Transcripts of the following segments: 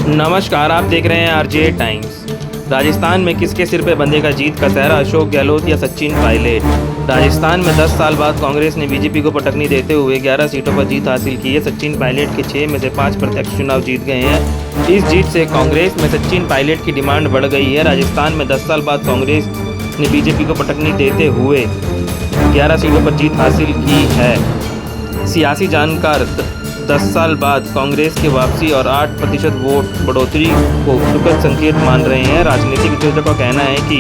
नमस्कार, आप देख रहे हैं आरजे टाइम्स। राजस्थान में किसके सिर पे बंधेगा जीत का सहरा, अशोक गहलोत या सचिन पायलट। राजस्थान में 10 साल बाद कांग्रेस ने बीजेपी को पटकनी देते हुए 11 सीटों पर जीत हासिल की है। सचिन पायलट के 6 में से 5 प्रत्यक्ष चुनाव जीत गए हैं। इस जीत से कांग्रेस में सचिन पायलट की डिमांड बढ़ गई है। राजस्थान में 10 साल बाद कांग्रेस ने बीजेपी को पटकनी देते हुए 11 सीटों पर जीत हासिल की है। सियासी जानकार 10 साल बाद कांग्रेस की वापसी और 8% वोट बढ़ोतरी को सुखद संकेत मान रहे हैं। राजनीतिक विश्लेषकों का कहना है कि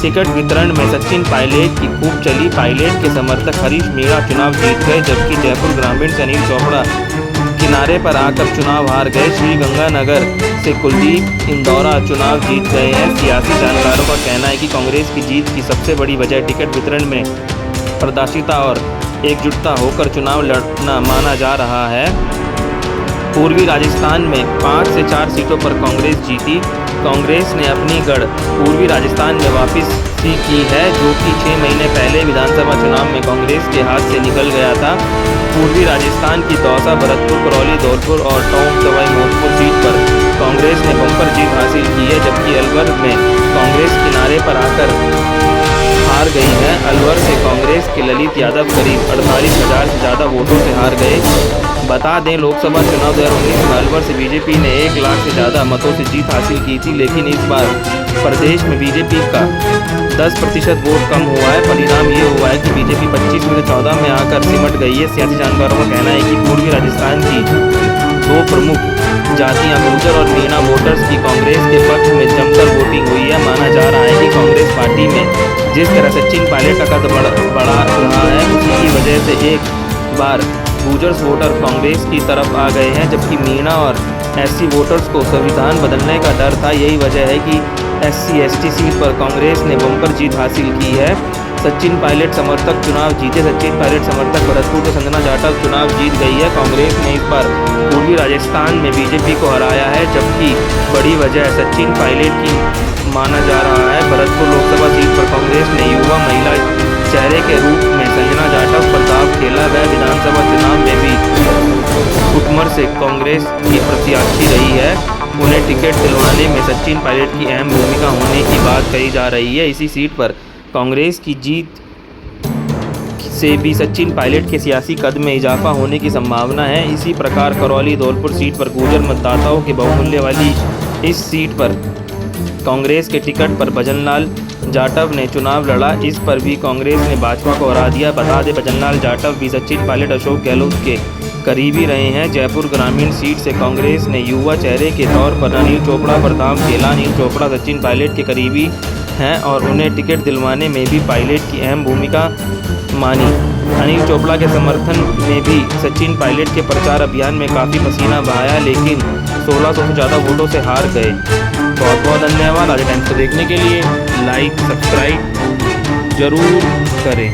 टिकट वितरण में सचिन पायलट की खूब चली। पायलट के समर्थक हरीश मीणा चुनाव जीत गए, जबकि जयपुर ग्रामीण से अनिल चोपड़ा किनारे पर आकर चुनाव हार गए। श्रीगंगानगर से कुलदीप इंदौरा चुनाव जीत गए हैं। सियासी जानकारों का कहना है कि कांग्रेस की जीत की सबसे बड़ी वजह टिकट वितरण में पारदर्शिता और एकजुटता होकर चुनाव लड़ना माना जा रहा है। पूर्वी राजस्थान में 5 से 4 सीटों पर कांग्रेस जीती। कांग्रेस ने अपनी गढ़ पूर्वी राजस्थान में वापसी की है, जो कि 6 महीने पहले विधानसभा चुनाव में कांग्रेस के हाथ से निकल गया था। पूर्वी राजस्थान की दौसा, भरतपुर, करौली, धौलपुर और टोंक सवाई माधोपुर सीट पर कांग्रेस ने बम्पर जीत हासिल की है, जबकि अलवर में कांग्रेस किनारे पर आकर हार गई है। अलवर से कांग्रेस के ललित यादव करीब 48,000 से ज़्यादा वोटों से हार गए। बता दें, लोकसभा चुनाव 2019 में अलवर से बीजेपी ने 1 लाख से ज़्यादा मतों से जीत हासिल की थी, लेकिन इस बार प्रदेश में बीजेपी का 10% वोट कम हुआ है। परिणाम ये हुआ है कि बीजेपी 25 में से 14 में आकर सिमट गई है। सियासी जानकारों का कहना है कि पूर्वी राजस्थान की 2 प्रमुख जातियां गुर्जर और मीणा वोटर्स की कांग्रेस के पक्ष में जमकर वोटिंग हुई है। माना जा रहा है कि कांग्रेस पार्टी में जिस तरह सचिन पायलट का कद बढ़ा रहा है, उसी की वजह से एक बार गुर्जर वोटर कांग्रेस की तरफ आ गए हैं, जबकि मीणा और एससी वोटर्स को संविधान बदलने का डर था। यही वजह है कि SC/ST सीट पर कांग्रेस ने बम्पर जीत हासिल की है। सचिन पायलट समर्थक चुनाव जीते। सचिन पायलट समर्थक भरतपुर को संजना जाटव चुनाव जीत गई है। कांग्रेस ने इस बार पूर्वी राजस्थान में बीजेपी को हराया है, जबकि बड़ी वजह सचिन पायलट की माना जा रहा है। भरतपुर लोकसभा सीट पर कांग्रेस ने युवा महिला चेहरे के रूप में संजना जाटव पर दांव खेला। वह विधानसभा चुनाव में भी कुटमर से कांग्रेस की प्रत्याशी रही है। उन्हें टिकट दिलवाने में सचिन पायलट की अहम भूमिका होने की बात कही जा रही है। इसी सीट पर कांग्रेस की जीत से भी सचिन पायलट के सियासी कद में इजाफा होने की संभावना है। इसी प्रकार करौली धौलपुर सीट पर गुर्जर मतदाताओं के बहुमूल्य वाली इस सीट पर कांग्रेस के टिकट पर भजनलाल जाटव ने चुनाव लड़ा। इस पर भी कांग्रेस ने भाजपा को हरा दिया। बता दें, भजनलाल जाटव भी सचिन पायलट, अशोक गहलोत के करीबी रहे हैं। जयपुर ग्रामीण सीट से कांग्रेस ने युवा चेहरे के तौर पर अनिल चोपड़ा पर दांव खेला। अनिल चोपड़ा सचिन पायलट के करीबी हैं और उन्हें टिकट दिलवाने में भी पायलट की अहम भूमिका मानी। अनिल चोपड़ा के समर्थन में भी सचिन पायलट के प्रचार अभियान में काफ़ी पसीना बहाया, लेकिन 1600 से ज़्यादा वोटों से हार गए। बहुत बहुत धन्यवाद। आज टाइम्स को देखने के लिए लाइक सब्सक्राइब जरूर करें।